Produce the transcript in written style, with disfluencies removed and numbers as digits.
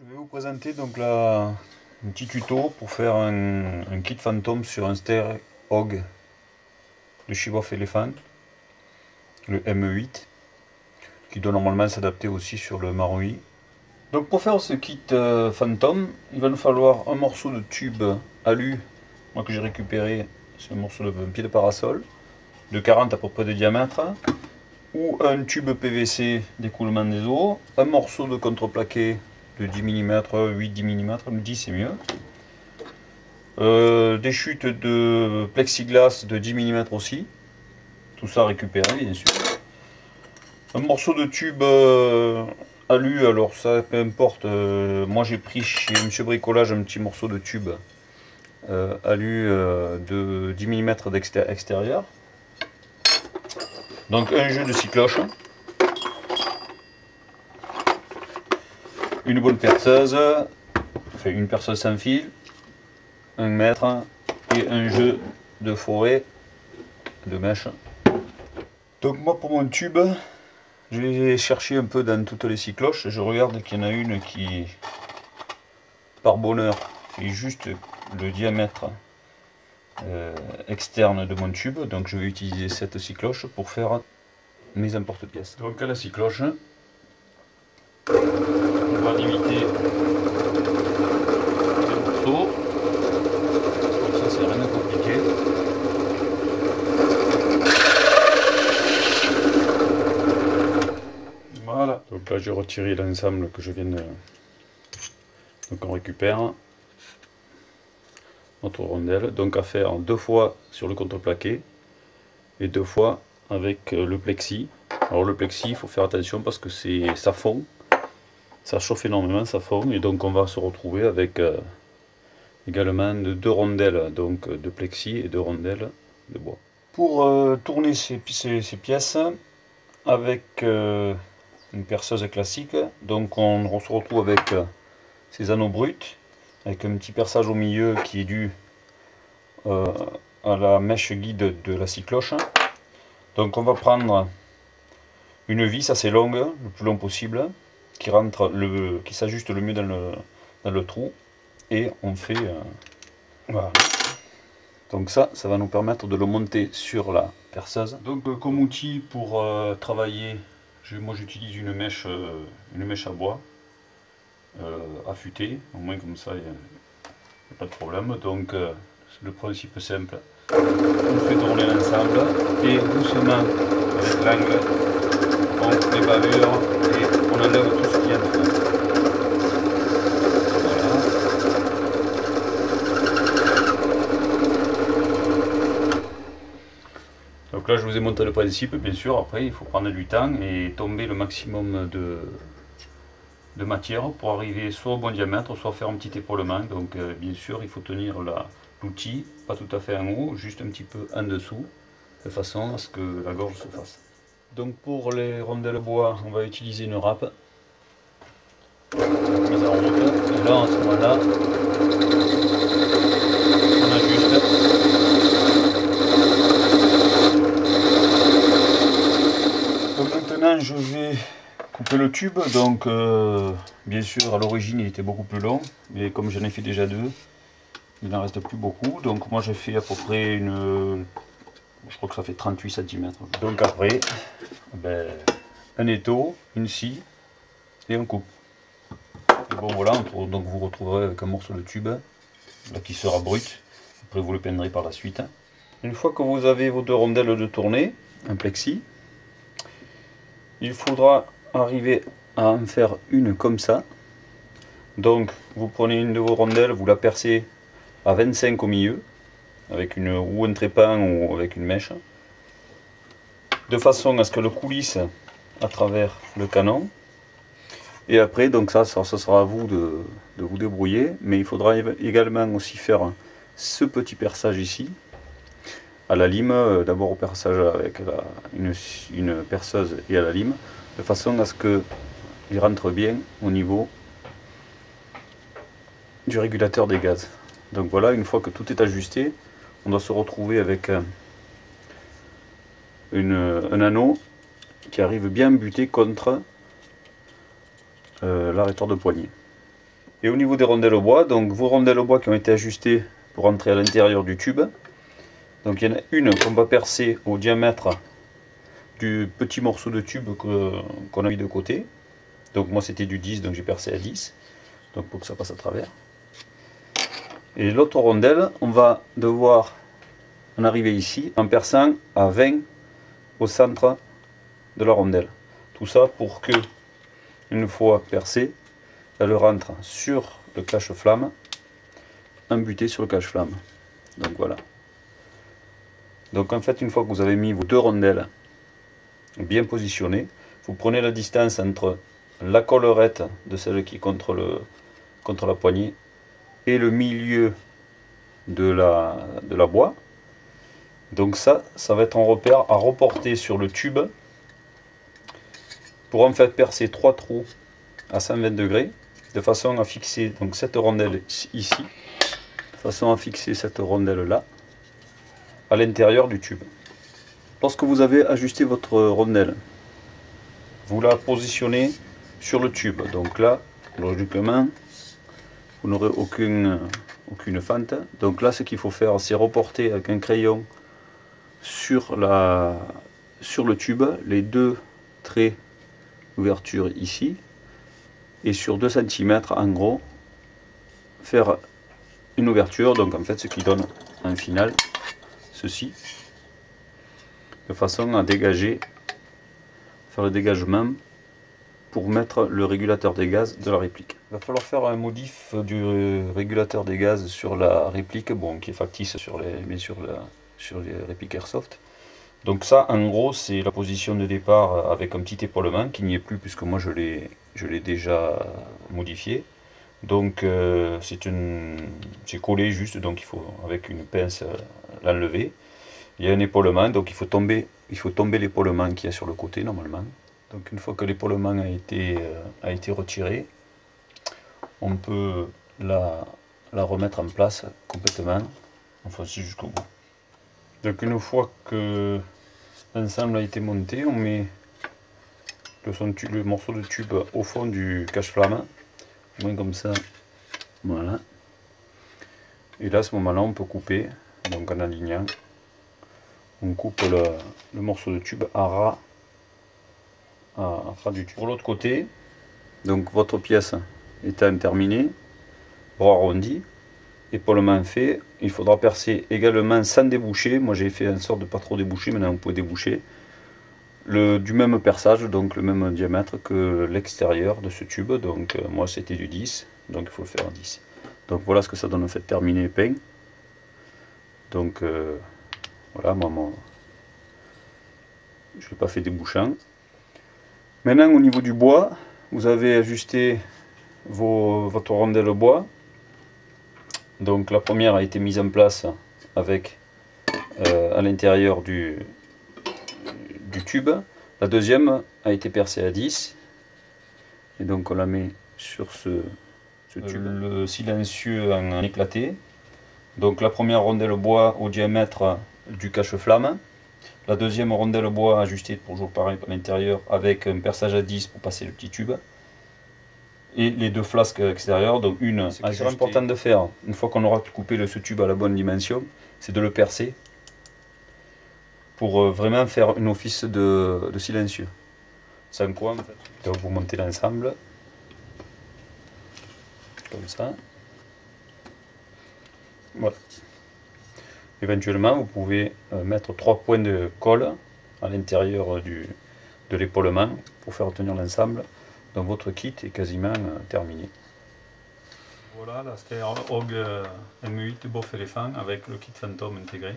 Je vais vous présenter donc un petit tuto pour faire un kit fantôme sur un Ster Hog de chez Wolf Elephant, le M8, qui doit normalement s'adapter aussi sur le Marui. Donc pour faire ce kit fantôme, il va nous falloir un morceau de tube alu, moi que j'ai récupéré, c'est un morceau de pied de parasol, de 40 à peu près de diamètre, ou un tube PVC d'écoulement des eaux, un morceau de contreplaqué de 10 mm, 8-10 mm, 10 c'est mieux. Des chutes de plexiglas de 10 mm aussi, tout ça récupéré bien sûr. Un morceau de tube alu, alors ça peu importe, moi j'ai pris chez Monsieur Bricolage un petit morceau de tube alu de 10 mm d'extérieur. Donc un jeu de 6 cloches. Une bonne perceuse, enfin une perceuse sans fil, un mètre et un jeu de forêt de mèche. Donc moi pour mon tube, j'ai cherché un peu dans toutes les 6 cloches. Je regarde qu'il y en a une qui, par bonheur, fait juste le diamètre externe de mon tube. Donc je vais utiliser cette 6 cloches pour faire mes emporte-pièces. Donc à la 6 cloches, on va limiter les morceaux. Donc ça c'est rien de compliqué. Voilà. Donc là j'ai retiré l'ensemble que je viens de... Donc on récupère notre rondelle. Donc à faire 2 fois sur le contreplaqué et 2 fois avec le plexi. Alors le plexi, il faut faire attention parce que ça fond. Ça chauffe énormément, ça fond, et donc on va se retrouver avec également 2 rondelles donc de plexi et 2 rondelles de bois. Pour tourner ces pièces avec une perceuse classique, donc on se retrouve avec ces anneaux bruts, avec un petit perçage au milieu qui est dû à la mèche guide de la 6 cloches. Donc on va prendre une vis assez longue, le plus long possible, qui s'ajuste le mieux dans le trou, et on fait voilà. Donc ça va nous permettre de le monter sur la perceuse. Donc comme outil pour travailler, moi j'utilise une mèche à bois affûtée, au moins comme ça il n'y a pas de problème. Donc le principe simple, on fait tourner l'ensemble et doucement avec l'angle on les bavure et on enlève tout ce qu'il y a dedans. Voilà. Donc là je vous ai montré le principe, bien sûr après il faut prendre du temps et tomber le maximum de matière pour arriver soit au bon diamètre, soit faire un petit épaulement. Donc bien sûr il faut tenir l'outil, pas tout à fait en haut, juste un petit peu en dessous, de façon à ce que la gorge se fasse. Donc pour les rondelles bois, on va utiliser une râpe. Mise en route. Et là, en ce moment-là, on ajuste. Donc maintenant, je vais couper le tube. Donc, bien sûr, à l'origine, il était beaucoup plus long. Mais comme j'en ai fait déjà 2, il n'en reste plus beaucoup. Donc moi, j'ai fait à peu près je crois que ça fait 38 cm. Donc après, un étau, une scie et un coupe. Et bon voilà, donc vous retrouverez avec un morceau de tube là, qui sera brut. Après vous le peindrez par la suite. Une fois que vous avez vos 2 rondelles de tournée, un plexi, il faudra arriver à en faire une comme ça. Donc vous prenez une de vos rondelles, vous la percez à 25 au milieu, avec ou un trépan ou avec une mèche, de façon à ce que le coulisse à travers le canon. Et après, donc ça sera à vous de vous débrouiller, mais il faudra également aussi faire ce petit perçage ici, à la lime, d'abord au perçage avec une perceuse et à la lime, de façon à ce qu'il rentre bien au niveau du régulateur des gaz. Donc voilà, une fois que tout est ajusté, on doit se retrouver avec un anneau qui arrive bien buté contre l'arrêteur de poignée. Et au niveau des rondelles bois, donc vos rondelles bois qui ont été ajustées pour entrer à l'intérieur du tube. Donc il y en a une qu'on va percer au diamètre du petit morceau de tube qu'on a mis de côté. Donc moi c'était du 10, donc j'ai percé à 10, donc pour que ça passe à travers. Et l'autre rondelle, on va devoir en arriver ici en perçant à 20 au centre de la rondelle. Tout ça pour que, une fois percée, elle rentre sur le cache-flamme, embutée sur le cache-flamme. Donc voilà. Donc en fait, une fois que vous avez mis vos deux rondelles bien positionnées, vous prenez la distance entre la collerette de celle qui est contre la poignée et le milieu de la bois. Donc ça va être un repère à reporter sur le tube pour en fait percer 3 trous à 120 degrés de façon à fixer donc cette rondelle ici, de façon à fixer cette rondelle là à l'intérieur du tube. Lorsque vous avez ajusté votre rondelle, vous la positionnez sur le tube. Donc là, logiquement, vous n'aurez aucune fente. Donc là, ce qu'il faut faire, c'est reporter avec un crayon sur le tube les deux traits d'ouverture ici et sur 2 cm en gros faire une ouverture, donc en fait ce qui donne un final ceci, de façon à dégager, faire le dégagement pour mettre le régulateur des gaz de la réplique. Il va falloir faire un modif du régulateur des gaz sur la réplique, bon, qui est factice sur les répliques Airsoft. Donc ça, en gros, c'est la position de départ avec un petit épaulement qui n'y est plus puisque moi je l'ai déjà modifié. Donc c'est collé juste, donc il faut avec une pince l'enlever. Il y a un épaulement, donc il faut tomber l'épaulement qu'il y a sur le côté normalement. Donc une fois que l'épaulement a été retiré, on peut la remettre en place complètement, enfin c'est jusqu'au bout. Donc une fois que l'ensemble a été monté, on met le morceau de tube au fond du cache-flamme, comme ça, voilà. Et là à ce moment-là on peut couper, donc en alignant, on coupe le morceau de tube à ras du tube. Pour l'autre côté, donc votre pièce étant terminée, bras arrondi, épaulement fait, il faudra percer également sans déboucher. Moi j'ai fait en sorte de pas trop déboucher, maintenant vous pouvez déboucher. Du même perçage, donc le même diamètre que l'extérieur de ce tube. Donc moi c'était du 10, donc il faut le faire en 10. Donc voilà ce que ça donne en fait terminé peint. Donc voilà, moi je n'ai pas fait débouchant. Maintenant au niveau du bois, vous avez ajusté votre rondelle bois. Donc la première a été mise en place avec à l'intérieur du tube. La deuxième a été percée à 10. Et donc on la met sur ce tube. Le silencieux en éclaté. Donc la première rondelle bois au diamètre du cache-flamme. La deuxième rondelle bois ajustée pour toujours pareil à l'intérieur avec un perçage à 10 pour passer le petit tube. Et les deux flasques extérieures, donc une, ce qui est important de faire, une fois qu'on aura coupé ce tube à la bonne dimension, c'est de le percer pour vraiment faire un office de silencieux. Sans quoi, en fait. Donc vous montez l'ensemble, comme ça. Voilà. Éventuellement, vous pouvez mettre 3 points de colle à l'intérieur de l'épaulement pour faire tenir l'ensemble. Donc votre kit est quasiment terminé. Voilà la Skyhawk M8 Bof Elephant avec le kit Phantom intégré.